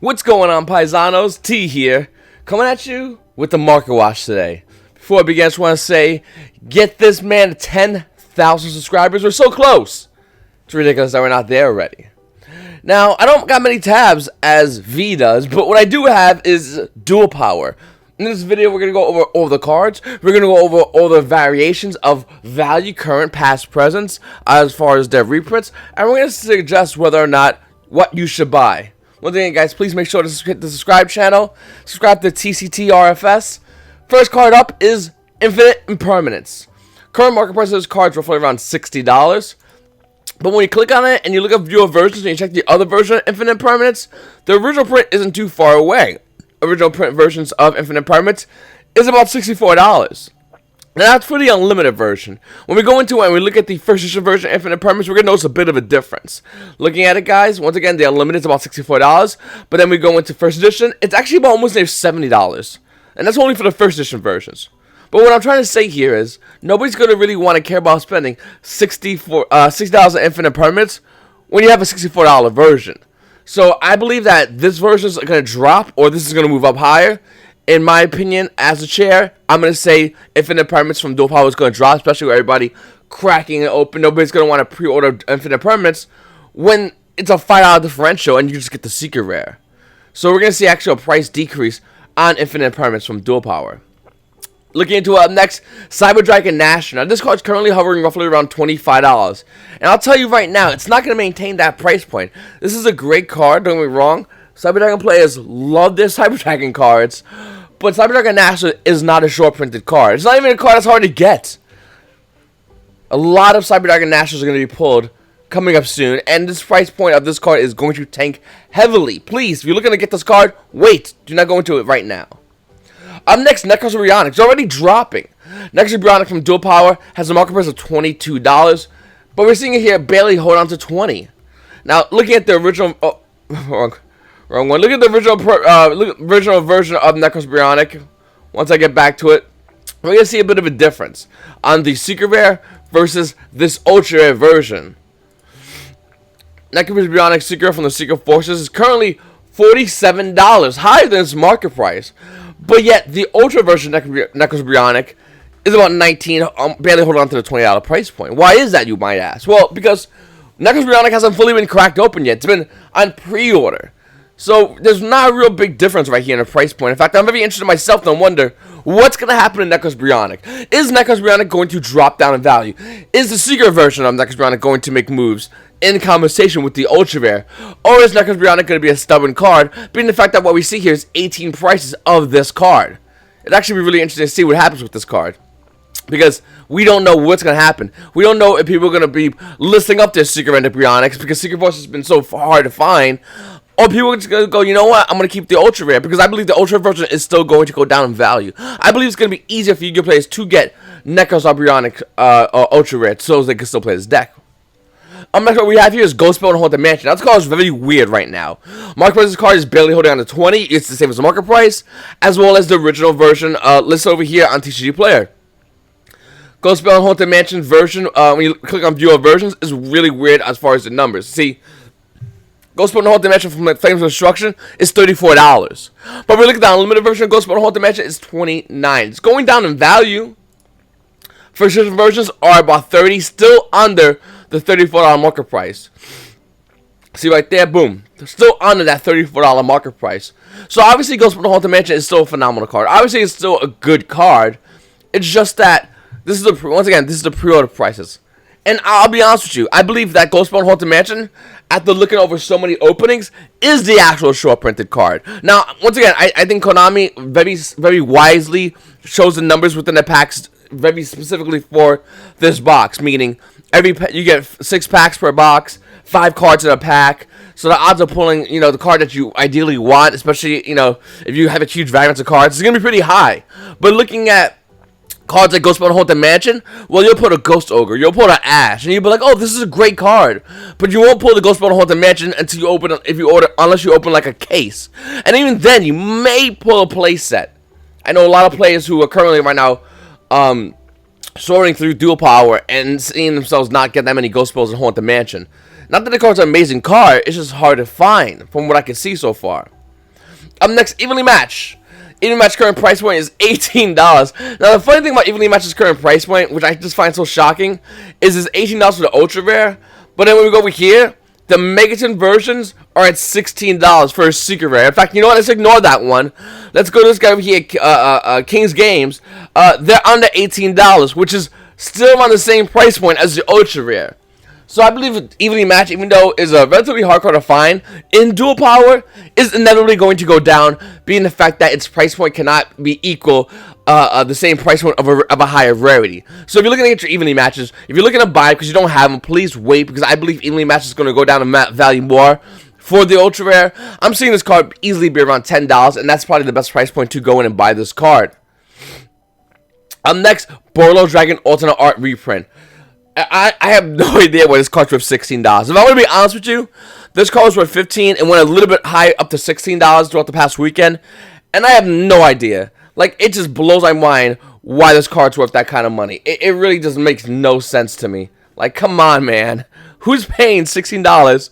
What's going on, paisanos? T here, coming at you with the market watch today. Before I begin, I just want to say, get this man to 10,000 subscribers. We're so close. It's ridiculous that we're not there already. Now, I don't got many tabs as V does, but what I do have is dual power. In this video, we're going to go over all the cards. We're going to go over all the variations of value, current, past, presents, as far as their reprints. And we're going to suggest whether or not what you should buy. Once again, guys, please make sure to hit the subscribe channel. Subscribe to TCTRFS. First card up is Infinite Impermanence. Current market price of this card is roughly around $60. But when you click on it and you look up viewer versions and you check the other version of Infinite Impermanence, the original print isn't too far away. Original print versions of Infinite Impermanence is about $64. Now that's for the unlimited version. When we go into it and we look at the first edition version of Infinite Impermanence, we're going to notice a bit of a difference. Looking at it, guys, once again, the unlimited is about $64. But then we go into first edition, it's actually about almost near $70. And that's only for the first edition versions. But what I'm trying to say here is, nobody's going to really want to care about spending $60 in Infinite Impermanence when you have a $64 version. So I believe that this version is going to drop, or this is going to move up higher. In my opinion, as a chair, I'm going to say Infinite Impermanence from Dual Power is going to drop, especially with everybody cracking it open. Nobody's going to want to pre-order Infinite Impermanence when it's a $5 differential and you just get the secret rare. So we're going to see actually a price decrease on Infinite Impermanence from Dual Power. Looking into up next, Cyber Dragon National. Now, this card's currently hovering roughly around $25. And I'll tell you right now, it's not going to maintain that price point. This is a great card, don't get me wrong. Cyber Dragon players love their Cyber Dragon cards. But Cyber Dragon National is not a short printed card. It's not even a card that's hard to get. A lot of Cyber Dragon Nationals are going to be pulled coming up soon. And this price point of this card is going to tank heavily. Please, if you're looking to get this card, wait. Do not go into it right now. Up next, Necross Bionic. It's already dropping. Necross Bionic from Dual Power has a market price of $22. But we're seeing it here barely hold on to $20. Now, looking at the original... Oh, wrong one. Look at the original version of Necross Bionic. Once I get back to it, we're going to see a bit of a difference on the Secret Rare versus this Ultra Rare version. Necross Bionic Secret Rare from the Secret Forces is currently $47, higher than its market price. But yet, the Ultra version of Necross Bionic is about $19, barely holding on to the $20 price point. Why is that, you might ask? Well, because Necross Bionic hasn't fully been cracked open yet. It's been on pre-order. So, there's not a real big difference right here in the price point. In fact, I'm very interested myself to wonder what's going to happen to Necross Bionic. Is Necross Bionic going to drop down in value? Is the secret version of Necross Bionic going to make moves in conversation with the Ultra Rare? Or is Necross Bionic going to be a stubborn card, being the fact that what we see here is 18 prices of this card? It'd actually be really interesting to see what happens with this card, because we don't know what's going to happen. We don't know if people are going to be listing up their Secret Rare Bionics, because Secret Force has been so hard to find. Or people are just going to go, you know what, I'm going to keep the Ultra Rare, because I believe the Ultra Rare version is still going to go down in value. I believe it's going to be easier for Yu-Gi-Oh players to get Necross Bionic Ultra Rare, so they can still play this deck. Next what we have here is Ghost Spell and Haunted Mansion. Now, this card is very weird right now. Market price of this card is barely holding on to $20. It's the same as the market price, as well as the original version listed over here on TCG Player. Ghost Spell and Haunted Mansion version, when you click on Viewer Versions, is really weird as far as the numbers. See, Ghost Spell and Haunted Mansion from Flames of Destruction is $34. But if we look at the unlimited version of Ghost Spell and Haunted Mansion, it's $29. It's going down in value. First edition versions are about $30, still under the $34 market price. See right there, boom. They're still under that $34 market price. So obviously Ghost Spell and Haunted Mansion is still a phenomenal card. Obviously it's still a good card. It's just that this is the pre-order prices. And I'll be honest with you, I believe that Ghost Spell and Haunted Mansion, after looking over so many openings, is the actual short printed card. Now, once again, I think Konami very wisely shows the numbers within the packs very specifically for this box, meaning you get 6 packs per box, 5 cards in a pack. So the odds of pulling, the card that you ideally want, especially, if you have a huge variance of cards, is going to be pretty high. But looking at cards like Ghost Spell and Haunted Mansion, well, you'll pull a Ghost Ogre, you'll pull an Ash, and you'll be like, oh, this is a great card. But you won't pull the Ghost Spell and Haunted Mansion until you open, unless you open like a case. And even then, you may pull a play set. I know a lot of players who are currently right now sorting through Dual Power and seeing themselves not get that many Ghost Spells and Haunted Mansion. Not that the card's an amazing card, it's just hard to find from what I can see so far. Up next, Evenly Match. Evenly Match current price point is $18. Now, the funny thing about Evenly Match's current price point, which I just find so shocking, is it's $18 for the Ultra Rare. But then when we go over here, the Megaton versions are at $16 for a Secret Rare. In fact, you know what? Let's ignore that one. Let's go to this guy over here, King's Games. They're under $18, which is still on the same price point as the Ultra Rare. So I believe Evenly Match, even though is a relatively hard card to find, in dual power, is inevitably going to go down, being the fact that its price point cannot be equal the same price point of a higher rarity. So if you're looking to get your Evenly Matches, if you're looking to buy because you don't have them, please wait, because I believe Evenly Match is going to go down in value more. For the Ultra Rare, I'm seeing this card easily be around $10, and that's probably the best price point to go in and buy this card. Next, Bolo Dragon Alternate Art Reprint. I have no idea why this card's worth $16. If I want to be honest with you, this card was worth $15 and went a little bit high up to $16 throughout the past weekend, and I have no idea. Like, it just blows my mind why this card's worth that kind of money. It really just makes no sense to me. Like, come on, man. Who's paying $16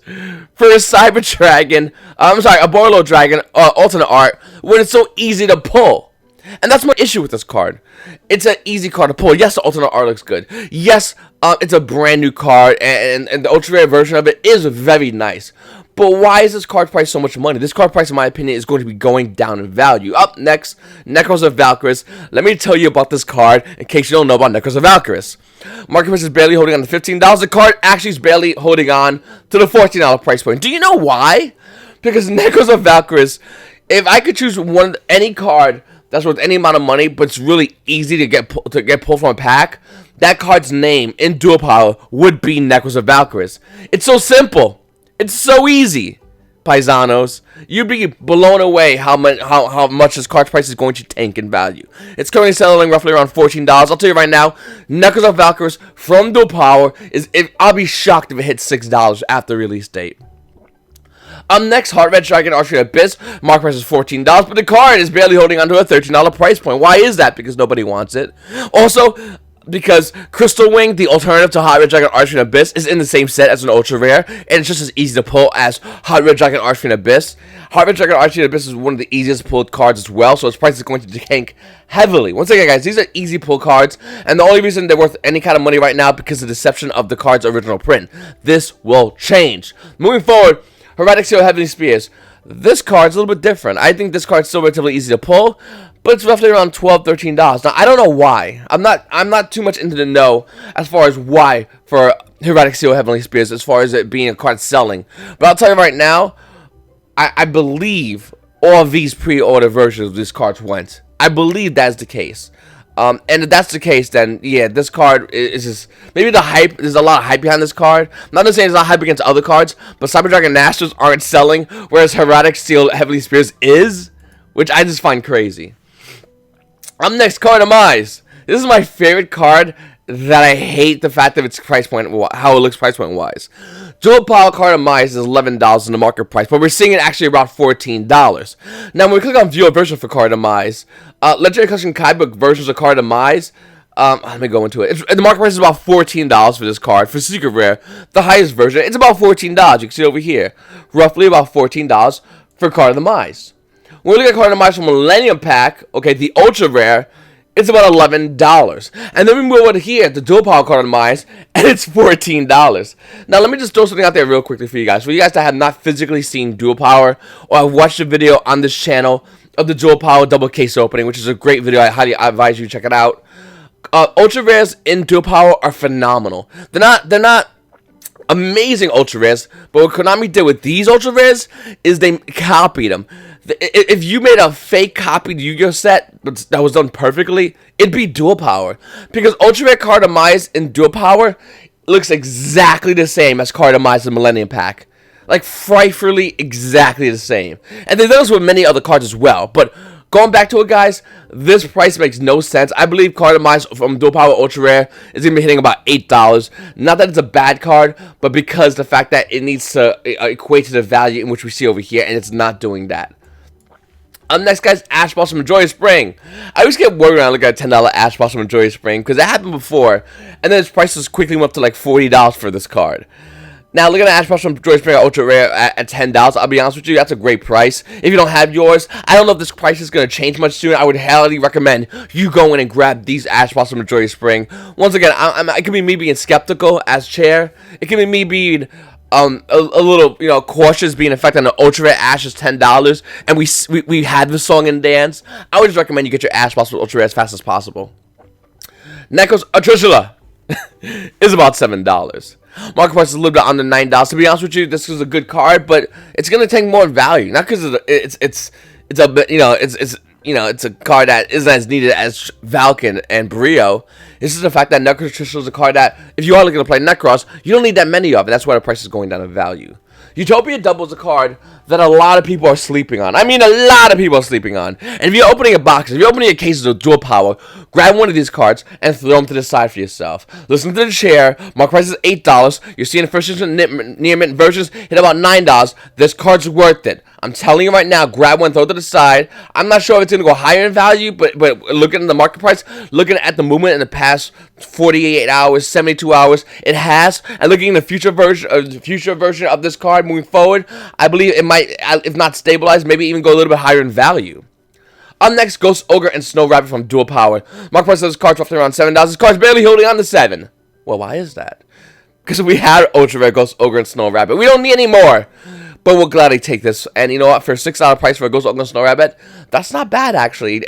for a Cyber Dragon, a Bolo Dragon Alternate Art when it's so easy to pull? And that's my issue with this card. It's an easy card to pull. Yes, the alternate art looks good. Yes, it's a brand new card, and the ultra rare version of it is very nice. But why is this card price so much money? This card price, in my opinion, is going to be going down in value. Up next, Necross of Valkyries. Let me tell you about this card in case you don't know about Necross of Valkyries. Market price is barely holding on to $15. The card actually is barely holding on to the $14 price point. Do you know why? Because Necross of Valkyries, if I could choose any card that's worth any amount of money, but it's really easy to get pulled from a pack, that card's name in dual power would be Necross of Valkyries. It's so simple. It's so easy. Paisanos, you'd be blown away how much this card's price is going to tank in value. It's currently selling roughly around $14. I'll tell you right now, Necross of Valkyries from dual power I'll be shocked if it hits $6 after release date. Next, Heart Red Dragon Archfiend Abyss. Market price is $14, but the card is barely holding onto a $13 price point. Why is that? Because nobody wants it. Also, because Crystal Wing, the alternative to Heart Red Dragon Archfiend Abyss, is in the same set as an ultra rare, and it's just as easy to pull as Heart Red Dragon Archfiend Abyss. Heart Red Dragon Archfiend Abyss is one of the easiest pulled cards as well, so its price is going to tank heavily. Once again, guys, these are easy pull cards, and the only reason they're worth any kind of money right now because of the deception of the card's original print. This will change. Moving forward, Heretic Seal Heavenly Spears. This card's a little bit different. I think this card's still relatively easy to pull, but it's roughly around $12, $13. Now, I don't know why. I'm not too much into the know as far as why for Heretic Seal Heavenly Spears, as far as it being a card selling. But I'll tell you right now, I believe all of these pre-order versions of these cards went. I believe that's the case. And if that's the case, then yeah, this card is just maybe the hype. There's a lot of hype behind this card. I'm not saying there's not hype against other cards, but Cyber Dragon Masters aren't selling, whereas Heretic Seal Heavenly Spears is, which I just find crazy. Next, Card of Mize. This is my favorite card that I hate the fact of its price point, how it looks price point wise. Dual Power Card of Mize is $11 in the market price, but we're seeing it actually about $14. Now, when we click on View a Version for Card of Mize, Legendary Collection Guidebook versions of Card of Mize, let me go into it. The market price is about $14 for this card. For Secret Rare, the highest version, it's about $14. You can see it over here. Roughly about $14 for Card of the Mize. When we look at Card of Mize from Millennium Pack, okay, the Ultra Rare, it's about $11. And then we move over here, the Dual Power Card of Mize, and it's $14. Now, let me just throw something out there real quickly for you guys. For you guys that have not physically seen Dual Power, or have watched a video on this channel of the Dual Power double case opening, which is a great video. I highly advise you to check it out. Ultra Rares in Dual Power are phenomenal. They're not amazing Ultra Rares, but what Konami did with these Ultra Rares is they copied them. If you made a fake copied Yu-Gi-Oh set that was done perfectly, it'd be Dual Power. Because Ultra Rare Card of Mize in Dual Power looks exactly the same as Card of Mize in Millennium Pack. Like, frightfully exactly the same. And they did this with many other cards as well. But going back to it, guys, this price makes no sense. I believe Card of Mize from Dual Power Ultra Rare is going to be hitting about $8. Not that it's a bad card, but because the fact that it needs to equate to the value in which we see over here, and it's not doing that. Next, guys, Ash Blossom and Joyous Spring. I always get worried when I look at a $10 Ash Blossom and Joyous Spring, because that happened before, and then its prices quickly went up to like $40 for this card. Now, look at the Ash Blossom Joy Springer Ultra Rare at $10. I'll be honest with you, that's a great price. If you don't have yours, I don't know if this price is going to change much soon. I would highly recommend you go in and grab these Ash Blossom Joy Spring. Once again, it could be me being skeptical as chair. It could be me being a little, cautious, being in fact on the Ultra Rare Ash is $10, and we had the song and dance. I would just recommend you get your Ash Blossom Ultra Rare as fast as possible. Necross Atrishula is about $7. Market price is a little bit under $9. To be honest with you, this is a good card, but it's gonna take more value. Not because it's a bit, it's a card that isn't as needed as Valken and Brio. This is the fact that Necross is a card that, if you are looking to play Necross, you don't need that many of, and that's why the price is going down in value. Utopia Double is a card that a lot of people are sleeping on. I mean, a lot of people are sleeping on. And if you're opening a box, if you're opening a case of dual power, grab one of these cards and throw them to the side for yourself. Listen to the chair. Mark price is $8. You're seeing the first edition near mint versions hit about $9. This card's worth it. I'm telling you right now, grab one, throw it to the side. I'm not sure if it's going to go higher in value, but looking at the market price, looking at the movement in the past 48 hours, 72 hours, it has. And looking at the future version of this card moving forward, I believe it might, if not stabilize, maybe even go a little bit higher in value. Up next, Ghost Ogre and Snow Rabbit from Dual Power. Market price of this card's roughly around $7. This card's barely holding on to $7. Well, why is that? Because we had Ultra Rare Ghost Ogre and Snow Rabbit. We don't need any more. But we'll gladly take this. And you know what? For a $6 price for a Ghost Ogre and Snow Rabbit, that's not bad, actually.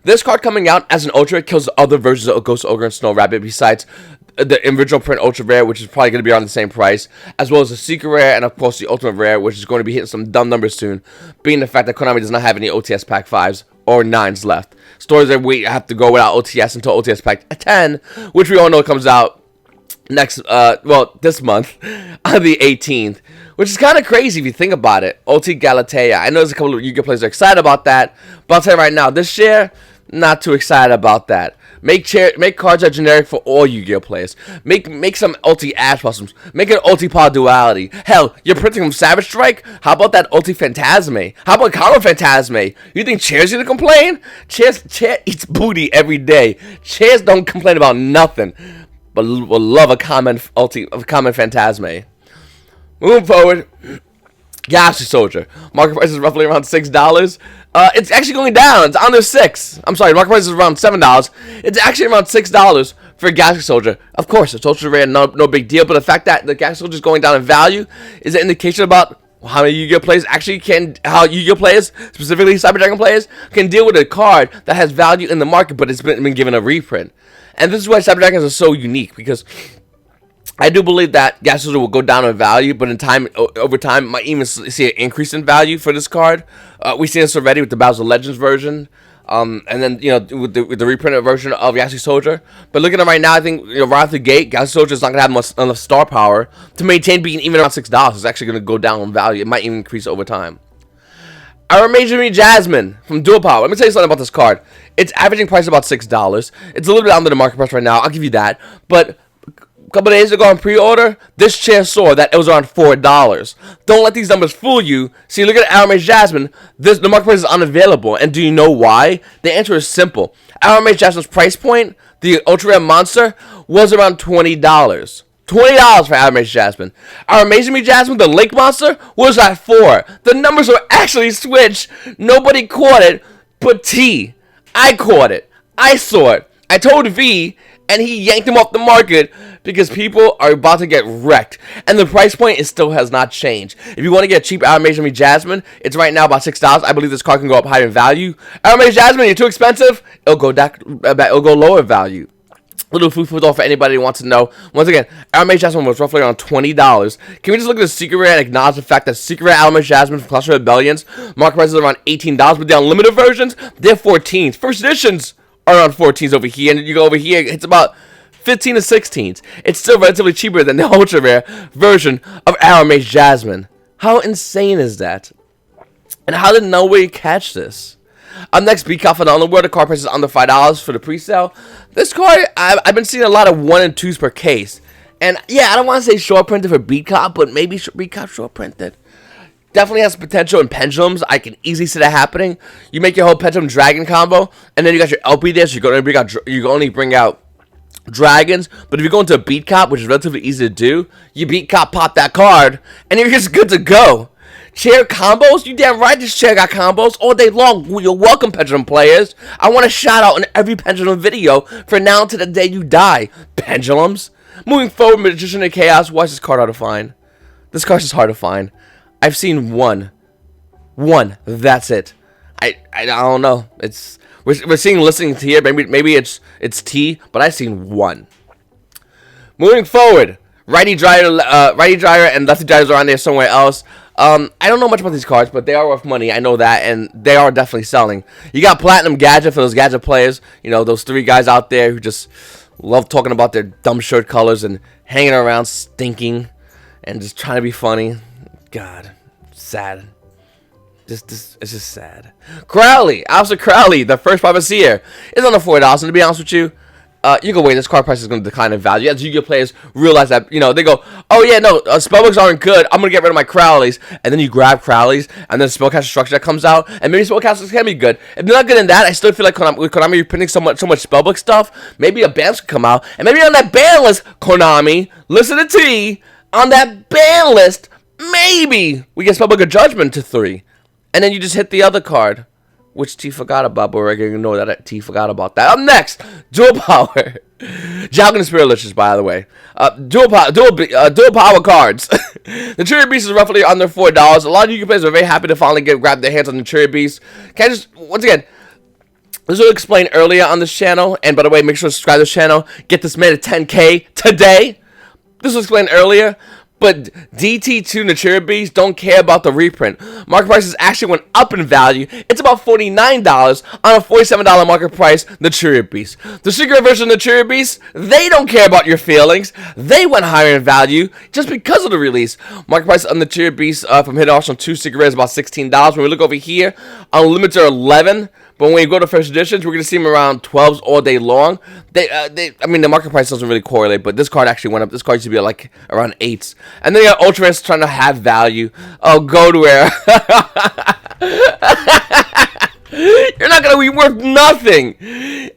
This card coming out as an Ultra Rare kills the other versions of Ghost Ogre and Snow Rabbit besides the original print Ultra Rare, which is probably going to be around the same price, as well as the Secret Rare and, of course, the Ultimate Rare, which is going to be hitting some dumb numbers soon, being the fact that Konami does not have any OTS Pack 5s or 9s left. Stores that we have to go without OTS until OTS Pack 10, which we all know comes out this month on the 18th, which is kind of crazy if you think about it. OT Galatea. I know there's a couple of Yu-Gi-Oh players that are excited about that, but I'll tell you right now, this year, not too excited about that. Make cards that are generic for all Yu-Gi-Oh players. Make some Ulti Ash Blossoms. Make an Ulti Power Duality. Hell, you're printing from Savage Strike? How about that Ulti Phantasme? How about Common Phantasme? You think Chair's gonna complain? Chair eats booty every day. Chairs don't complain about nothing, but will love a common Phantasme. Moving forward, Galaxy Soldier. Market price is roughly around $6. It's actually going down. It's under $6. I'm sorry, market price is around $7. It's actually around $6 for Galaxy Soldier. Of course, it's ultra rare, no big deal. But the fact that the Galaxy Soldier is going down in value is an indication about how many Yu-Gi-Oh players how Yu-Gi-Oh players, specifically Cyber Dragon players, can deal with a card that has value in the market, but it's been given a reprint. And this is why Cyber Dragons are so unique, because I do believe that Galaxy Soldier will go down in value, but over time, might even see an increase in value for this card. We've seen this already with the Battles of Legends version, and then with the reprinted version of Galaxy Soldier. But looking at it right now, I think right off the gate, Galaxy Soldier is not going to have enough star power to maintain being even around $6. It's actually going to go down in value. It might even increase over time. Our Major Jasmine from Dual Power. Let me tell you something about this card. Its averaging price is about $6. It's a little bit under the market price right now. I'll give you that, but couple days ago on pre-order, this chair saw that it was around $4. Don't let these numbers fool you. See, look at Our Mage Jasmine. The market price is unavailable. And do you know why? The answer is simple. Our Mage Jasmine's price point, the Ultra Rare Monster, was around $20. $20 for Our Mage Jasmine. Our Amazing Jasmine, the Lake Monster, was at $4. The numbers were actually switched. Nobody caught it but T. I caught it. I saw it. I told V, and he yanked him off the market because people are about to get wrecked. And the price point still has not changed. If you want to get a cheap Amazing Jasmine, it's right now about $6. I believe this card can go up higher in value. Amazing Jasmine, you're too expensive, it'll go lower in value. Little food for thought for anybody who wants to know. Once again, Alamance Jasmine was roughly around $20. Can we just look at the Secret Rare and acknowledge the fact that Secret Rare Alamance Jasmine from Cluster Rebellions market price is around $18, but the unlimited versions, they're 14s. First editions are around 14s over here, and you go over here, it's about 15 to 16s. It's still relatively cheaper than the ultra rare version of Alamance Jasmine. How insane is that? And how did nobody catch this? Up next, Beat Cop for the Underworld. The card price is under $5 for the pre-sale. This card, I've been seeing a lot of 1 and 2s per case. And yeah, I don't want to say short printed for Beat Cop, but maybe Beat Cop short printed. Definitely has potential in pendulums. I can easily see that happening. You make your whole pendulum dragon combo, and then you got your LP there, so you're going to only bring out dragons, but if you go into a beat cop, which is relatively easy to do, you beat cop, pop that card, and you're just good to go. Chair combos? You damn right this chair got combos all day long. You're welcome, Pendulum players. I want a shout out in every Pendulum video for now to the day you die. Pendulums. Moving forward, Magician of Chaos. Why is this card hard to find? This card is hard to find. I've seen one. That's it. I don't know. We're seeing listings here. Maybe it's T, but I've seen one. Moving forward, righty driver and lefty drivers are on there somewhere else. I don't know much about these cards, but they are worth money. I know that, and they are definitely selling. You got Platinum Gadget for those Gadget players. You know, those 3 guys out there who just love talking about their dumb shirt colors and hanging around stinking and just trying to be funny. God, sad. It's just sad. Crowley, Officer Crowley, the first Profiteer, is on the $4. And to be honest with you, you can wait. This card price is going to decline in value as Yu-Gi-Oh players realize that, you know, they go, oh yeah, no, spellbooks aren't good. I'm going to get rid of my Crowleys. And then you grab Crowleys, and then spellcaster structure that comes out, and maybe spellcasters can be good. If they're not good in that, I still feel like with Konami reprinting so much spellbook stuff, maybe a ban could come out, and maybe on that ban list, Konami, listen to T, on that ban list, maybe we get spellbook of Judgment to 3. And then you just hit the other card, which T forgot about, but we're going to ignore that T forgot about that. Up next, Dual Power. Jalkin and Spirit Liches, by the way. Dual Power cards. The Cherry Beast is roughly under $4. A lot of you players are very happy to finally grab their hands on the Cherry Beast. Can I just, once again, this was explained earlier on this channel. And by the way, make sure to subscribe to this channel. Get this man to 10K today. This was explained earlier. But DT2 Natura Beast don't care about the reprint. Market prices actually went up in value. It's about $49 on a $47 market price Natura Beast. The secret version of Natura Beast, they don't care about your feelings. They went higher in value just because of the release. Market price on Natura Beast from Hidden Arsenal 2 secret rare is about $16. When we look over here, Unlimited are 11. But when you go to first editions, we're going to see them around 12s all day long. I mean, the market price doesn't really correlate, but this card actually went up. This card used to be like around 8s. And then you got Ultra Rares trying to have value. Oh, go to where? You're not going to be worth nothing.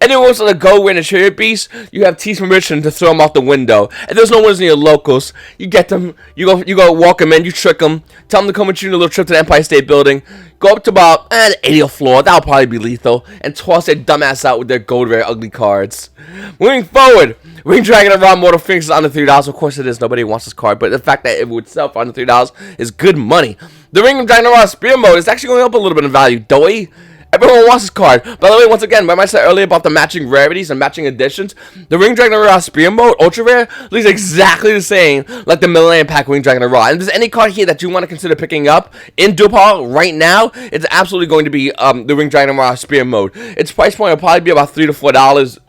Anyone wants to go win a Chariot Beast, you have T's permission to throw them out the window. If there's no ones in your locals, you get them, you go walk them in, you trick them, tell them to come with you on a little trip to the Empire State Building, go up to about the 80th floor, that'll probably be lethal, and toss their dumbass out with their gold rare ugly cards. Moving forward, Ring Dragon and Raw Mortal Phoenix is under $3. Of course it is, nobody wants this card, but the fact that it would sell for under $3 is good money. The Ring Dragon and Raw Spear Mode is actually going up a little bit in value, doy. Everyone wants this card. By the way, once again, remember I said earlier about the matching rarities and matching editions? The Ring Dragon Raw Spear Mode, Ultra Rare, looks exactly the same like the Millennium Pack Ring Dragon Raw. And if there's any card here that you want to consider picking up in Dual Power right now, it's absolutely going to be the Ring Dragon Raw Spear Mode. Its price point will probably be about $3 to $4.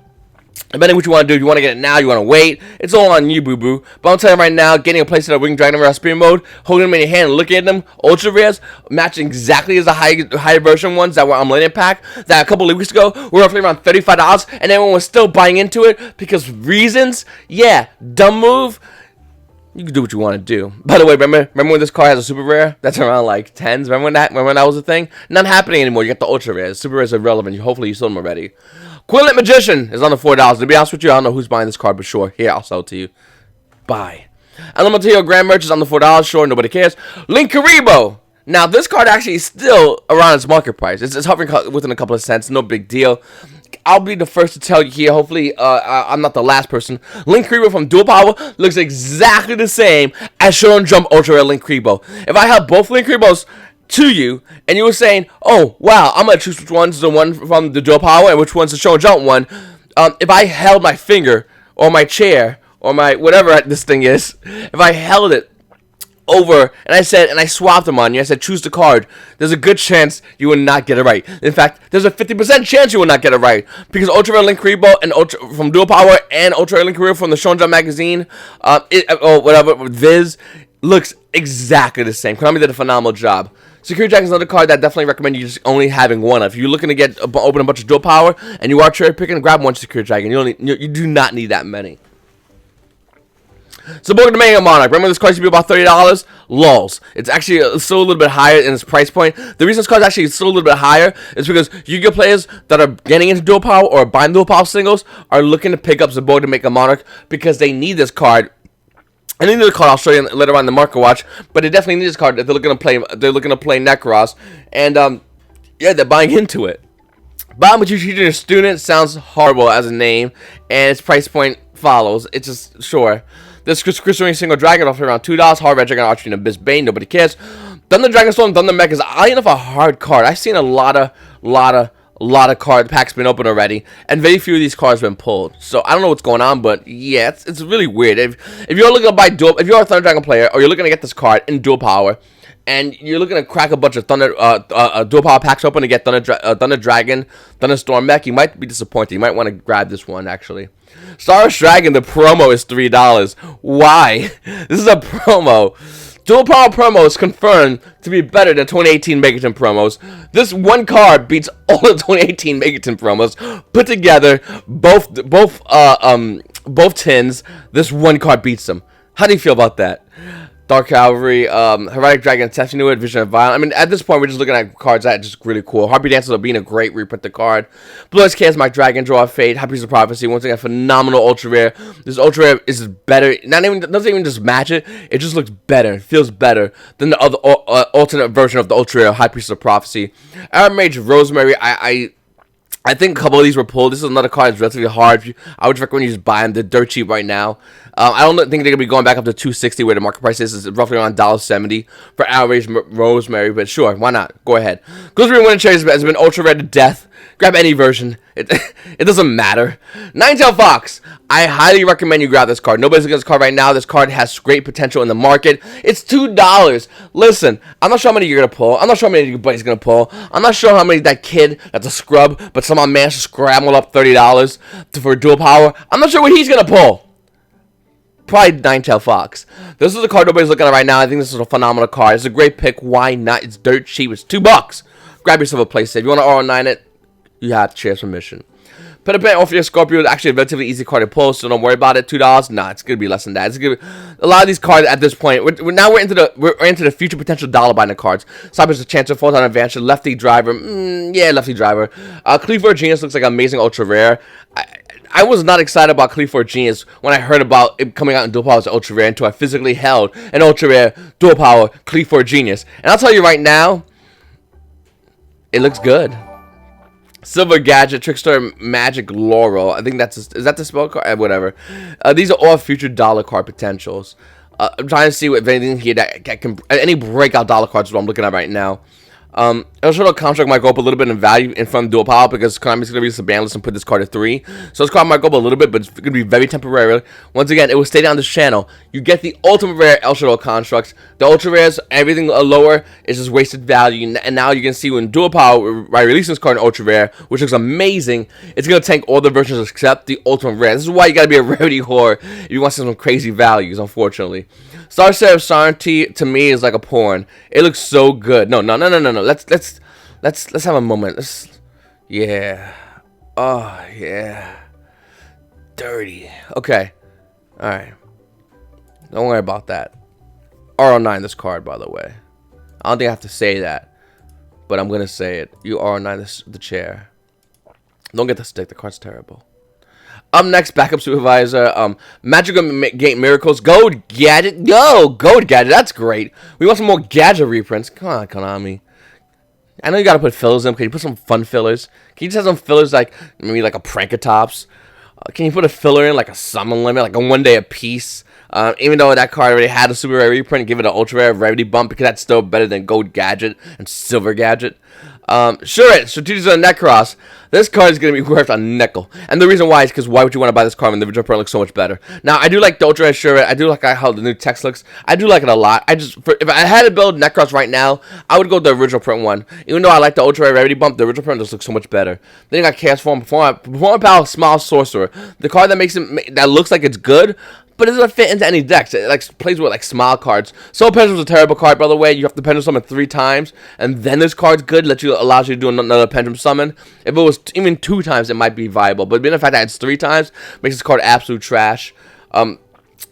Depending on what you want to do, if you want to get it now, you want to wait, it's all on you, boo-boo. But I'm telling you right now, getting a place in a Ring Dragon Raw Spear Mode, holding them in your hand, looking at them, Ultra Rares, matching exactly as the higher version ones that were on Millennium Pack, that a couple of weeks ago were roughly around $35, and everyone was still buying into it because reasons? Yeah, dumb move. You can do what you want to do. By the way, remember when this card has a super rare? That's around like 10s. Remember when that was a thing? Not happening anymore. You got the Ultra Rares. Super Rares are relevant. Hopefully you sold them already. Quillon Magician is on the $4. To be honest with you, I don't know who's buying this card, but sure. Here, I'll sell it to you. Buy. Elemental Grand Merch is on the $4. Sure, nobody cares. Link Kuriboh. Now, this card actually is still around its market price. It's hovering within a couple of cents. No big deal. I'll be the first to tell you here. Hopefully, I'm not the last person. Link Kuriboh from Dual Power looks exactly the same as Shonen Jump Ultra Rare Link Kuriboh. If I have both Link Kuribohs to you, and you were saying, oh, wow, I'm going to choose which one's the one from the Dual Power and which one's the Shonen Jump one, if I held my finger or my chair or my whatever this thing is, if I held it over and I swapped them on you, I said choose the card, there's a good chance you will not get it right. In fact, there's a 50% chance you will not get it right, because Ultra Rare Link Kuriboh and from Dual Power and Ultra Rare Link Kuriboh from the Shonen Jump magazine, or whatever, Viz, looks exactly the same. Konami did a phenomenal job. Security Dragon is another card that I definitely recommend you just only having one of. If you're looking to open a bunch of Dual Power and you are cherry picking, grab one Security Dragon. You do not need that many. Zaborg the Mega Monarch. Remember this card used to be about $30? Lols. It's actually still a little bit higher in its price point. The reason this card is actually still a little bit higher is because Yu-Gi-Oh players that are getting into dual power or buying dual power singles are looking to pick up Zaborg the Mega Monarch because they need this card. And then the card I'll show you later on in the market watch, but they definitely need this card if they're looking to play. They're looking to play Necross, and yeah, they're buying into it. Bomb with your student sounds horrible as a name, and its price point follows. It's just sure. This crystalline single dragon offers around $2. Hard red dragon archery and abyss bane. Nobody cares. Thunder Dragon Storm, Thunder Mech is oddly enough a hard card. I've seen a lot of card packs been opened already, and very few of these cards been pulled. So I don't know what's going on, but yeah, it's really weird. If you're looking to buy if you're a Thunder Dragon player, or you're looking to get this card in dual power, and you're looking to crack a bunch of dual power packs open to get Thunder Dragon, Thunderstorm Mech, you might be disappointed. You might want to grab this one actually. Star Dragon, the promo is $3. Why? This is a promo. Dual Power promo is confirmed to be better than 2018 Megaton promos. This one card beats all the 2018 Megaton promos put together. Both tins. This one card beats them. How do you feel about that? Dark Cavalry, Heroic Dragon, Tefnuit, Vision of Violence. I mean, at this point, we're just looking at cards that are just really cool. Harpy Dancer being a great reprinted card. Blue Eyes Chaos, My Dragon, Draw of Fate, Happy Piece of Prophecy. Once again, phenomenal ultra rare. This ultra rare is better. Doesn't even just match it. It just looks better. It feels better than the other alternate version of the ultra rare High Priest of Prophecy. Arab Mage, Rosemary. I think a couple of these were pulled. This is another card that's relatively hard. I would recommend you just buy them. They're dirt cheap right now. I don't think they're going to be going back up to $2.60 where the market price is. It's roughly around $1.70 for Outrage Rosemary, but sure, why not? Go ahead. Glittering Winter Cherry has been ultra rare to death. Grab any version. It doesn't matter. Ninetail Fox. I highly recommend you grab this card. Nobody's looking at this card right now. This card has great potential in the market. It's $2. Listen, I'm not sure how many you're going to pull. I'm not sure how many your buddy's going to pull. I'm not sure how many that kid that's a scrub, but somehow managed to scramble up $30 for dual power. I'm not sure what he's going to pull. Probably Ninetail Fox. This is a card nobody's looking at right now. I think this is a phenomenal card. It's a great pick. Why not? It's dirt cheap. It's $2. Grab yourself a place. If you want to R9 it, you have to share submission. Peter Orpheus Scorpio is actually a relatively easy card to pull, so don't worry about it. $2? Nah, it's gonna be less than that. It's gonna be, a lot of these cards at this point. We're into the future potential dollar binding cards. Cyber's a Chancer, Full Time Advantage, Lefty Driver. Yeah, Lefty Driver. Cleaver Genius looks like an amazing ultra rare. I was not excited about Cleaver Genius when I heard about it coming out in dual power as ultra rare until I physically held an ultra rare dual power Cleaver Genius. And I'll tell you right now, it looks good. Silver Gadget, Trickster, Magic, Laurel. I think is that the spell card? Whatever. These are all future dollar card potentials. I'm trying to see if anything here that can any breakout dollar cards is what I'm looking at right now. Illustrated Construct might go up a little bit in value in front of dual power because Konami's going to release a ban list and put this card at 3. So this card might go up a little bit, but it's going to be very temporary. Once again, it will stay down this channel. You get the ultimate rare Illustrated Constructs. The ultra rares, everything lower is just wasted value. And now you can see when dual power, by releasing this card in ultra rare, which looks amazing, it's going to tank all the versions except the ultimate rare. This is why you got to be a rarity whore if you want some crazy values, unfortunately. Star Seraph Sovereignty to me is like a porn. It looks so good. No. Let's have a moment. Yeah. Oh yeah. Dirty. Okay. All right. Don't worry about that. RO9 this card, by the way. I don't think I have to say that, but I'm gonna say it. You RO9 the chair. Don't get the stick. The card's terrible. Up next, Backup Supervisor, Magical Gate Miracles, Gold Gadget, Gold Gadget, that's great. We want some more Gadget reprints. Come on, Konami. I know you gotta put fillers in. Can you put some fun fillers? Can you just have some fillers like, maybe like a Prankatops? Can you put a filler in like a Summon Limit, like a 1 day a piece? Even though that card already had a super rare reprint, give it an ultra rare rarity bump because that's still better than Gold Gadget and Silver Gadget. Sure, Strategic Necross. This card is going to be worth a nickel. And the reason why is because why would you want to buy this card when the original print looks so much better? Now, I do like the Ultra Rare Sure. I do like how the new text looks. I do like it a lot. If I had to build Necross right now, I would go with the original print one. Even though I like the Ultra Rare Rarity Bump, the original print just looks so much better. Then you got Chaos Form, Performance Power, Smile Sorcerer. The card that looks like it's good, but it doesn't fit into any decks. It like plays with like smile cards. Soul Pendulum's a terrible card, by the way. You have to Pendulum Summon 3 times, and then this card's good. Allows you to do another Pendulum Summon. If it was even 2 times, it might be viable. But being the fact that it's 3 times makes this card absolute trash.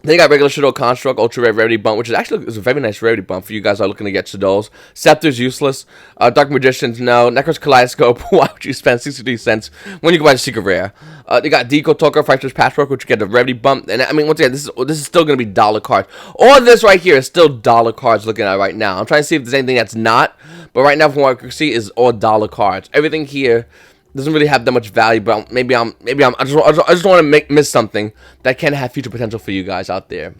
Then you got regular Shadow Construct, Ultra Rare Rarity Bump, which is actually a very nice Rarity Bump for you guys who are looking to get Shadows. Scepter's useless. Dark Magicians, no. Necross Kaleidoscope, why would you spend 63 cents when you can buy the Secret Rare? You got Deco Talker, Fractures Patchwork, which you get the Rarity Bump. And I mean, once again, this is still going to be dollar cards. All this right here is still dollar cards looking at right now. I'm trying to see if there's anything that's not. But right now, from what I can see, is all dollar cards. Everything here doesn't really have that much value, but I just want to miss something that can have future potential for you guys out there.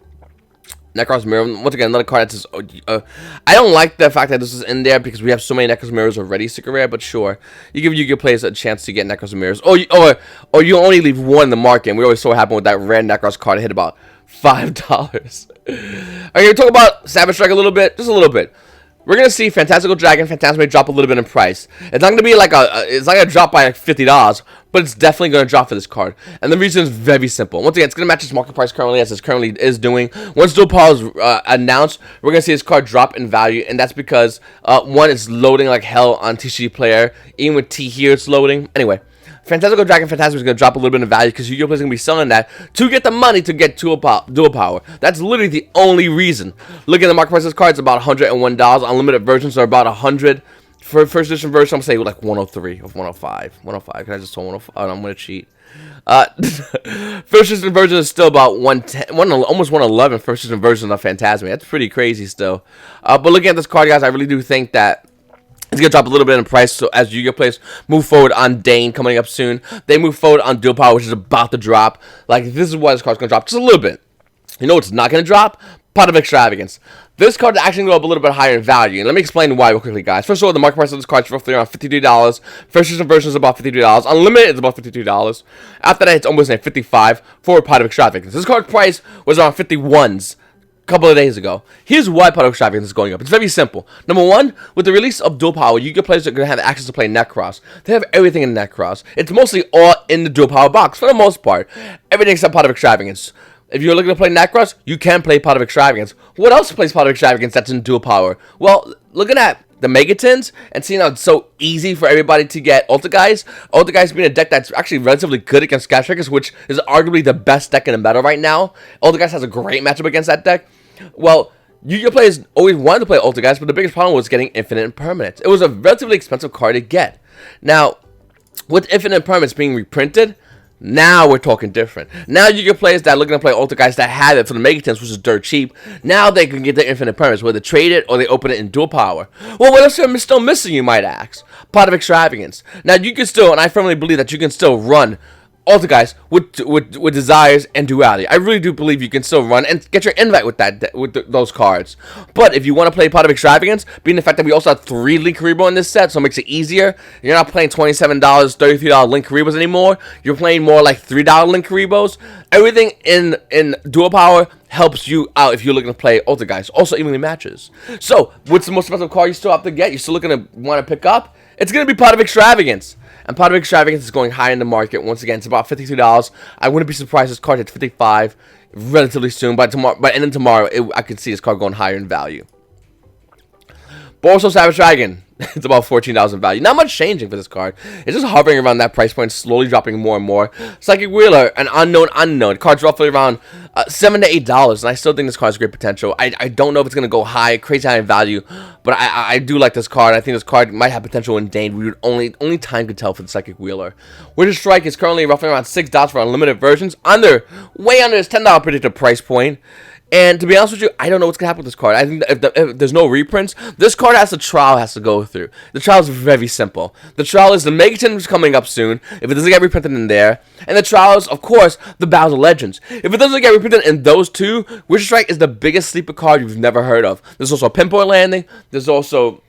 Necross Mirror, once again, another card that's just, I don't like the fact that this is in there because we have so many Necross Mirrors already, Secret Rare, but sure, you give Yu-Gi-Oh! Players a chance to get Necross Mirrors, or you only leave one in the market, and we always saw what happened with that rare Necross card. It hit about $5. Alright, we're talk about Savage Strike a little bit, just a little bit. We're going to see Fantastical Dragon, Phantasme drop a little bit in price. It's not going to be like it's not going to drop by like $50, but it's definitely going to drop for this card. And the reason is very simple. Once again, it's going to match its market price currently, as it currently is doing. Once Duel Power is announced, we're going to see this card drop in value, and that's because, one, it's loading like hell on TCG Player. Even with T here, it's loading. Anyway. Fantastical Dragon Phantasm is going to drop a little bit in value because Yu-Gi-Oh! Players are going to be selling that to get the money to get dual power. That's literally the only reason. Look at the market price of this card, it's about $101. Unlimited versions are about $100. For first edition version, I'm going to say like 103 or 105. 105. Can I just tell 105? Oh, I'm going to cheat. First edition version is still about 110, almost 111 first edition version of Phantasm. That's pretty crazy still. But looking at this card, guys, I really do think that it's going to drop a little bit in price, so as Yu-Gi-Oh! Players move forward on Dane coming up soon, they move forward on Dual Power, which is about to drop. Like, this is why this card's going to drop just a little bit. You know what's not going to drop? Pot of Extravagance. This card is actually going to go up a little bit higher in value, and let me explain why real quickly, guys. First of all, the market price of this card is roughly around $53. First edition version is about $53. Unlimited is about $52. After that, it's almost at $55 for Pot of Extravagance. This card price was around $51s. Couple of days ago. Here's why Pot of Extravagance is going up. It's very simple. Number one, with the release of Dual Power, Yu-Gi-Oh! Players are going to have access to play Necross. They have everything in Necross. It's mostly all in the Dual Power box, for the most part. Everything except Pot of Extravagance. If you're looking to play Necross, you can play Pot of Extravagance. What else plays Pot of Extravagance that's in Dual Power? Well, looking at the Megatins and seeing how it's so easy for everybody to get Ultra Guys. Ultra Guys being a deck that's actually relatively good against Sky Strikers, which is arguably the best deck in the meta right now. Ultra Guys has a great matchup against that deck. Well, Yu-Gi-Oh! Players always wanted to play Ultra Guys, but the biggest problem was getting Infinite Impermanence. It was a relatively expensive card to get. Now, with Infinite Impermanence being reprinted, now we're talking different. Now Yu-Gi-Oh! Players that are looking to play Ultra Guys that have it for the Megatins, which is dirt cheap, now they can get the Infinite Impermanence, whether they trade it or they open it in Dual Power. Well, what else am I still missing, you might ask? Pot of Extravagance. Now, you can still, and I firmly believe that you can still run Ultra Guys with Desires and Duality. I really do believe you can still run and get your invite with those cards. But if you want to play Pot of Extravagance, being the fact that we also have 3 Link Kuriboh in this set, so it makes it easier. You're not playing $27, $33 Link Kuribohs anymore. You're playing more like $3 Link Kuribohs. Everything in Dual Power helps you out if you're looking to play Ultra Guys. Also evenly matches. So, what's the most expensive card you still have to get? You're still looking to want to pick up? It's going to be Pot of Extravagance. And Pot of Extravagance is going high in the market. Once again, it's about $52. I wouldn't be surprised if this card hits $55 relatively soon. By end of tomorrow, I could see this card going higher in value. But also Savage Dragon. It's about $14 in value. Not much changing for this card. It's just hovering around that price point, slowly dropping more and more. Psychic Wheeler, an unknown. The card's roughly around $7 to $8, and I still think this card has great potential. I don't know if it's going to go high, crazy high in value, but I do like this card. I think this card might have potential in Dane. We would only time could tell for the Psychic Wheeler. Wizard Strike is currently roughly around $6 for unlimited versions, way under his $10 predicted price point. And to be honest with you, I don't know what's going to happen with this card. I think if there's no reprints, this card has a trial has to go through. The trial is very simple. The trial is the Megaton is coming up soon, if it doesn't get reprinted in there. And the trial is, of course, the Battles of Legends. If it doesn't get reprinted in those two, Wizard Strike is the biggest sleeper card you've never heard of. There's also Pinpoint Landing. There's also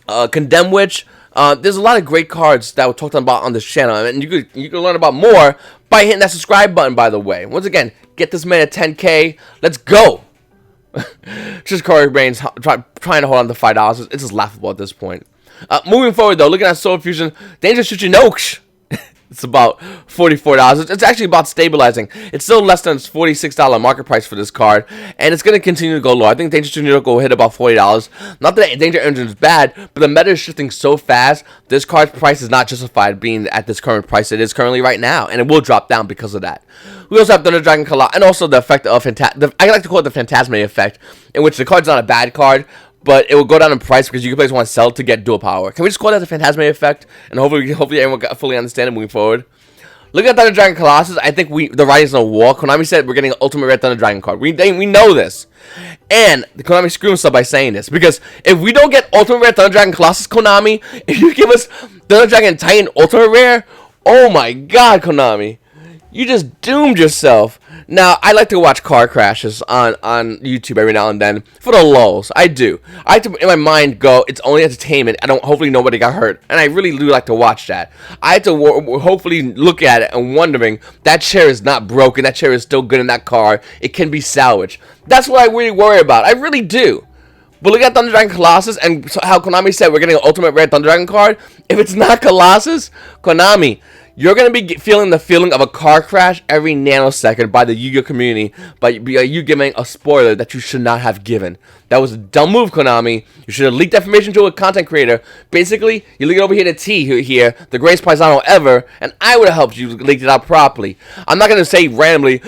Condemn Witch. There's a lot of great cards that we're talking about on this channel, and you can learn about more by hitting that subscribe button, by the way. Once again, get this man at 10K. Let's go. Just Corey Brains trying to hold on to $5. It's just laughable at this point. Moving forward, though, looking at Soul Fusion, Dangerous Chuchinoksh. It's about $44. It's actually about stabilizing. It's still less than its $46 market price for this card, and it's going to continue to go low. I think Danger Tornado will hit about $40. Not that Danger Engine is bad, but the meta is shifting so fast, this card's price is not justified being at this current price it is currently right now, and it will drop down because of that. We also have Thunder Dragon Colossus, and also the effect of I like to call it the Phantasme effect, in which the card's not a bad card, but it will go down in price because you players want to sell to get dual power. Can we just call that the Phantasme effect? And hopefully everyone got fully understand it moving forward. Look at Thunder Dragon Colossus. I think the writing's on the wall. Konami said we're getting an Ultimate Rare Thunder Dragon card. We know this. And the Konami screwed us up by saying this. Because if we don't get Ultimate Rare Thunder Dragon Colossus, Konami, if you give us Thunder Dragon Titan Ultimate Rare, oh my god, Konami. You just doomed yourself. Now, I like to watch car crashes on YouTube every now and then for the lulz. I do. I like to, in my mind, go, it's only entertainment. Hopefully nobody got hurt. And I really do like to watch that. I have to hopefully look at it and wondering, that chair is not broken. That chair is still good in that car. It can be salvaged. That's what I really worry about. I really do. But look at Thunder Dragon Colossus and how Konami said we're getting an Ultimate Rare Thunder Dragon card. If it's not Colossus, Konami, you're going to be feeling the feeling of a car crash every nanosecond by the Yu-Gi-Oh community by you giving a spoiler that you should not have given. That was a dumb move, Konami. You should have leaked that information to a content creator. Basically, you leak it over here to T here, the greatest paisano ever, and I would have helped you leak it out properly. I'm not going to say randomly,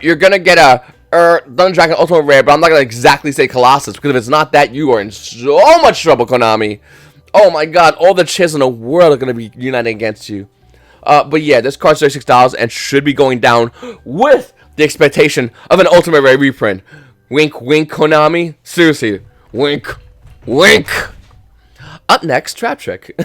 you're going to get a Thunder Dragon Ultimate Rare, but I'm not going to exactly say Colossus, because if it's not that, you are in so much trouble, Konami. Oh my god, all the chairs in the world are going to be united against you. But yeah, this card's $36 and should be going down with the expectation of an Ultimate Rare reprint. Wink, wink, Konami. Seriously, wink, wink. Up next, Trap Trick.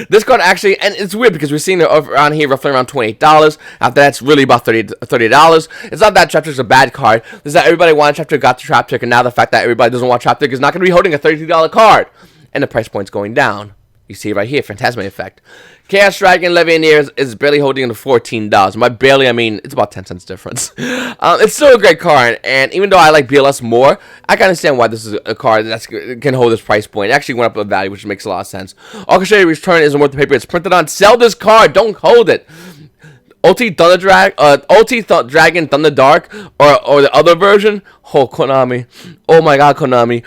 This card actually, and it's weird because we're seeing it around here roughly around $28. After that's really about $30. It's not that Trap Trick's a bad card. It's that everybody wanted Trap Trick, got the Trap Trick, and now the fact that everybody doesn't want Trap Trick is not going to be holding a $32 card. And the price point's going down. You see it right here, Phantasme effect. Chaos Dragon Levianeer is barely holding to $14. By barely, I mean, it's about 10 cents difference. It's still a great card, and even though I like BLS more, I can understand why this is a card that can hold this price point. It actually went up in value, which makes a lot of sense. Orchestrated Return isn't worth the paper it's printed on. Sell this card, don't hold it. OT Dragon Thunder Dark, or the other version. Oh, Konami. Oh my god, Konami.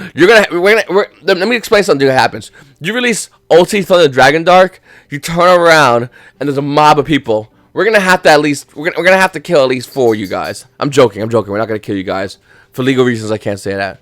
Let me explain something that happens. You release OT Thunder Dragon Dark, you turn around, and there's a mob of people. We're gonna have to at least, we're gonna have to kill at least 4 of you guys. I'm joking. We're not gonna kill you guys. For legal reasons, I can't say that.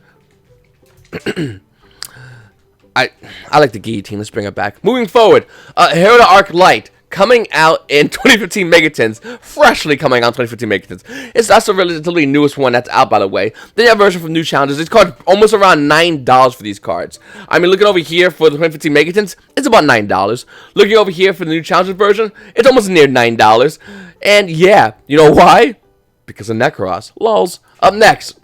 I like the guillotine. Let's bring it back. Moving forward, Hero the Arc Light. Coming out in 2015 Megatons, freshly coming out in 2015 Megatons. That's the relatively newest one that's out, by the way. Then you have a version from New Challenges. It's called almost around $9 for these cards. I mean, looking over here for the 2015 Megatons, it's about $9. Looking over here for the New Challenges version, it's almost near $9. And yeah, you know why? Because of Necross. Lulz. Up next.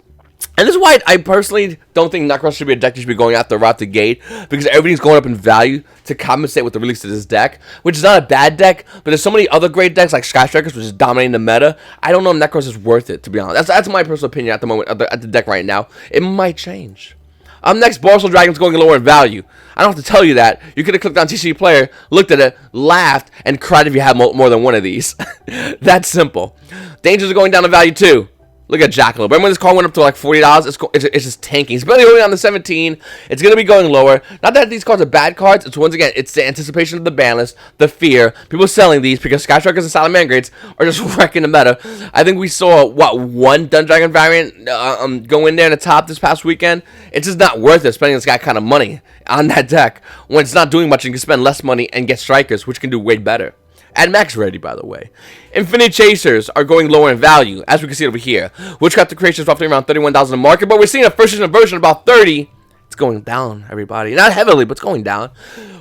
And this is why I personally don't think Necross should be a deck you should be going after right the gate, because everything's going up in value to compensate with the release of this deck, which is not a bad deck, but there's so many other great decks like Sky Strikers, which is dominating the meta. I don't know if Necross is worth it, to be honest. That's my personal opinion at the moment, at the deck right now. It might change. Next, Borsal Dragon's going lower in value. I don't have to tell you that. You could have clicked on TCG Player, looked at it, laughed, and cried if you had more than one of these. That's simple. Dangers are going down in value too. Look at Jackalope. Remember when this card went up to like $40? It's just tanking. It's barely holding on to 17. It's going to be going lower. Not that these cards are bad cards. It's once again, it's the anticipation of the ban list, the fear. People selling these because Sky Strikers and Salamangreats are just wrecking the meta. I think we saw, one Dun Dragon variant go in there in the top this past weekend. It's just not worth it spending this guy kind of money on that deck when it's not doing much and you can spend less money and get Strikers, which can do way better. And Max ready, by the way. Infinite Chasers are going lower in value, as we can see over here. Witchcraft Creation is roughly around $31 in the market, but we're seeing a first edition version about $30. It's going down, everybody. Not heavily, but it's going down.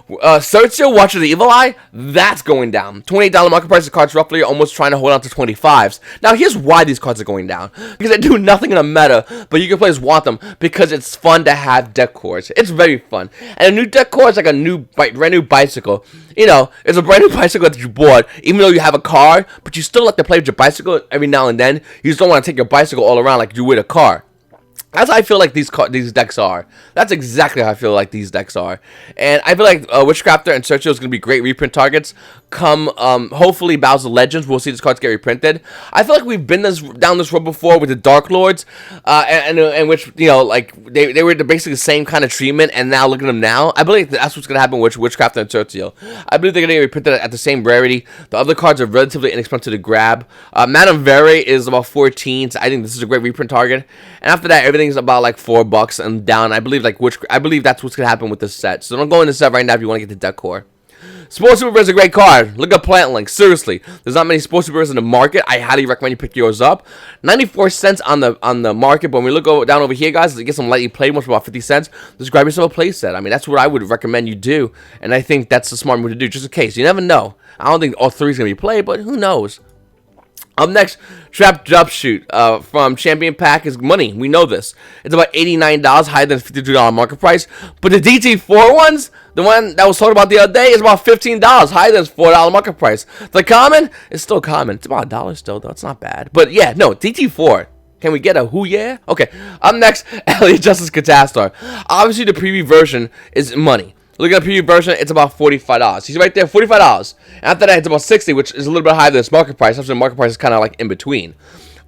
Sergio, Watcher of the Evil Eye, that's going down. $28 market price of cards roughly almost trying to hold on to 25s. Now, here's why these cards are going down. Because they do nothing in the meta, but you can players want them because it's fun to have deck cores. It's very fun. And a new deck core is like a brand new bicycle. You know, it's a brand new bicycle that you bought, even though you have a car, but you still like to play with your bicycle every now and then. You just don't want to take your bicycle all around like you would a car. That's how I feel like these decks are. That's exactly how I feel like these decks are. And I feel like Witchcrafter and Searcher is going to be great reprint targets. Come, hopefully, Battles of Legends, we'll see these cards get reprinted. I feel like we've been down this road before with the Dark Lords, and which, you know, like, they were basically the same kind of treatment, and now look at them now. I believe that's what's going to happen with Witchcrafter and Searcher. I believe they're going to get reprinted at the same rarity. The other cards are relatively inexpensive to grab. Madame Vere is about 14, so I think this is a great reprint target. And after that, everything's about like $4 and down. I believe I believe that's what's gonna happen with this set. So don't go in the set right now if you want to get the deck core. Sports Super is a great card. Look up Plant Link. Seriously, there's not many Sports Supers in the market. I highly recommend you pick yours up. 94 cents on the market. But when we look down over here, guys, to get some lightly played, most about 50 cents. Just grab yourself a play set. I mean, that's what I would recommend you do, and I think that's the smart move to do, just in case. You never know. I don't think all three is gonna be played, but who knows? Up next, Trap Drop Shoot from Champion Pack is money. We know this. It's about $89, higher than $52 market price. But the DT4 ones, the one that was talked about the other day, is about $15, higher than $4 market price. The common is still common. It's about $1 still, though. It's not bad. But yeah, no, DT4. Can we get a who yeah? Okay. Up next, Elliot Justice Catastar. Obviously, the preview version is money. Look at the preview version, it's about $45. He's right there, $45. And after that, it's about $60, which is a little bit higher than its market price. Actually, the market price is kind of like in between.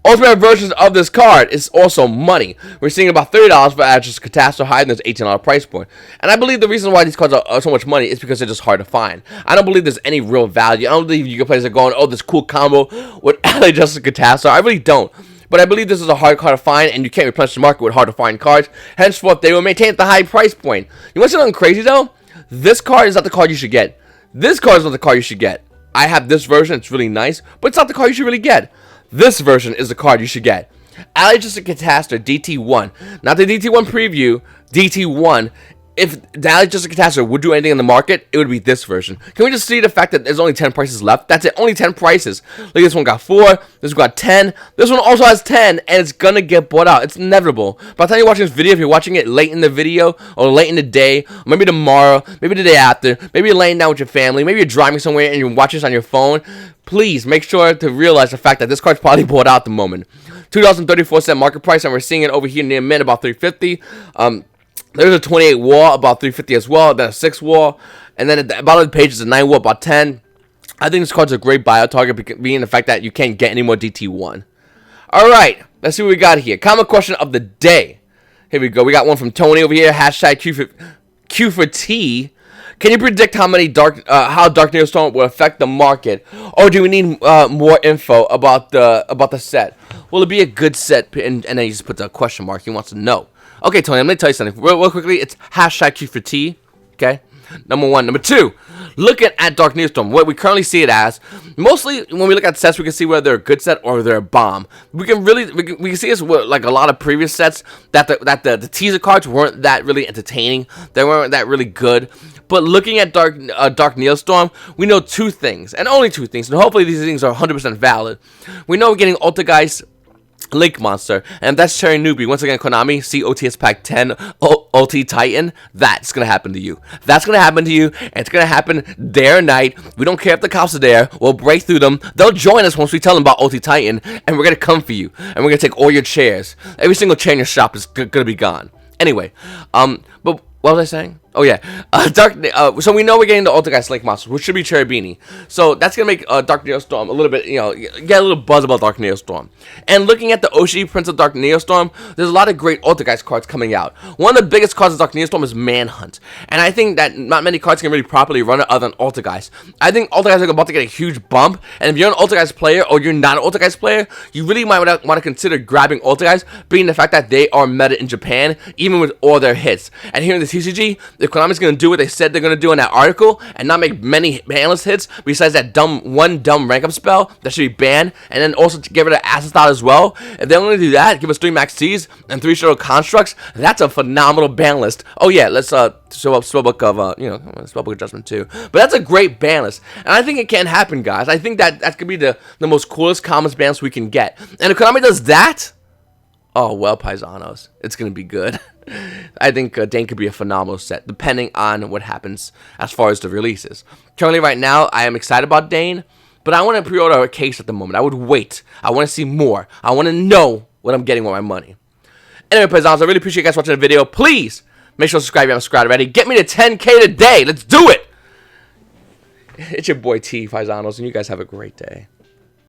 Ultimate versions of this card is also money. We're seeing about $30 for Justice Catastar, higher than its $18 price point. And I believe the reason why these cards are so much money is because they're just hard to find. I don't believe there's any real value. I don't believe you can play this and going, oh, this cool combo with Elliot Justice Catastar. I really don't. But I believe this is a hard card to find, and you can't replenish the market with hard to find cards. Henceforth, they will maintain at the high price point. You want something crazy, though? This card is not the card you should get. This card is not the card you should get. I have this version. It's really nice, but it's not the card you should really get. This version is the card you should get. Elliot Justice Catastar DT1. Not the DT1 preview. DT1. If Elliot Justice Catastar would do anything in the market, it would be this version. Can we just see the fact that there's only 10 prices left? That's it. Only 10 prices. Look, this one got 4. This one got 10. This one also has 10, and it's going to get bought out. It's inevitable. By the time you're watching this video, if you're watching it late in the video, or late in the day, or maybe tomorrow, maybe the day after, maybe you're laying down with your family, maybe you're driving somewhere and you watch this on your phone, please make sure to realize the fact that this card's probably bought out at the moment. $2.34 market price, and we're seeing it over here near mint, about $3.50. There's a 28 wall, about $3.50 as well. Then a 6 wall. And then at the bottom of the page is a 9 wall, about $10. I think this card's a great buyout target, being the fact that you can't get any more DT1. Alright, let's see what we got here. Comment question of the day. Here we go. We got one from Tony over here. Hashtag Q for T. Can you predict how Dark Neostorm will affect the market? Or do we need more info about the set? Will it be a good set? And then he just put the question mark. He wants to know. Okay, Tony, I'm going to tell you something. Real quickly, it's hashtag Q for T. Okay? Number 1. Number 2, looking at Dark Neostorm, what we currently see it as, mostly when we look at sets, we can see whether they're a good set or they're a bomb. We can see this with like a lot of previous sets that the teaser cards weren't that really entertaining. They weren't that really good. But looking at Dark Neostorm, we know 2 things, and only 2 things, and hopefully these things are 100% valid. We know we're getting Ultigeist Link Monster, and that's Cherry Newbie. Once again, Konami, see OTS Pack 10, OT Titan. That's gonna happen to you. That's gonna happen to you, and it's gonna happen day or night. We don't care if the cops are there. We'll break through them. They'll join us once we tell them about OT Titan, and we're gonna come for you, and we're gonna take all your chairs. Every single chair in your shop is gonna be gone. Anyway, but what was I saying? Oh yeah, so we know we're getting the Ultigeist Link Monster, which should be Cherubini. So that's gonna make Dark Neostorm a little bit, get a little buzz about Dark Neostorm. And looking at the Oshi Prince of Dark Neostorm, there's a lot of great Ultigeist cards coming out. One of the biggest cards of Dark Neostorm is Manhunt, and I think that not many cards can really properly run it other than Ultigeist. I think Ultigeist are about to get a huge bump, and if you're an Ultigeist player or you're not an Ultigeist player, you really might want to consider grabbing Ultigeist, being the fact that they are meta in Japan, even with all their hits. And here in the TCG, if Konami's going to do what they said they're going to do in that article and not make many banless hits besides that one dumb rank up spell that should be banned, and then also to give it an acid style as well, if they're going to do that, give us 3 Max C's and 3 Shadow Constructs, that's a phenomenal ban list. Oh yeah, let's show up Spellbook of Spellbook Adjustment too. But that's a great ban list, and I think it can happen, guys. I think that could be the most coolest commons ban list we can get. And if Konami does that, oh well, Paisanos, it's going to be good. I think Dane could be a phenomenal set, depending on what happens as far as the releases. Currently, right now, I am excited about Dane, but I want to pre-order a case at the moment. I would wait. I want to see more. I want to know what I'm getting with my money. Anyway, Paisanos, I really appreciate you guys watching the video. Please make sure to subscribe if you haven't subscribed already. Get me to 10K today. Let's do it. It's your boy T, Paisanos, and you guys have a great day.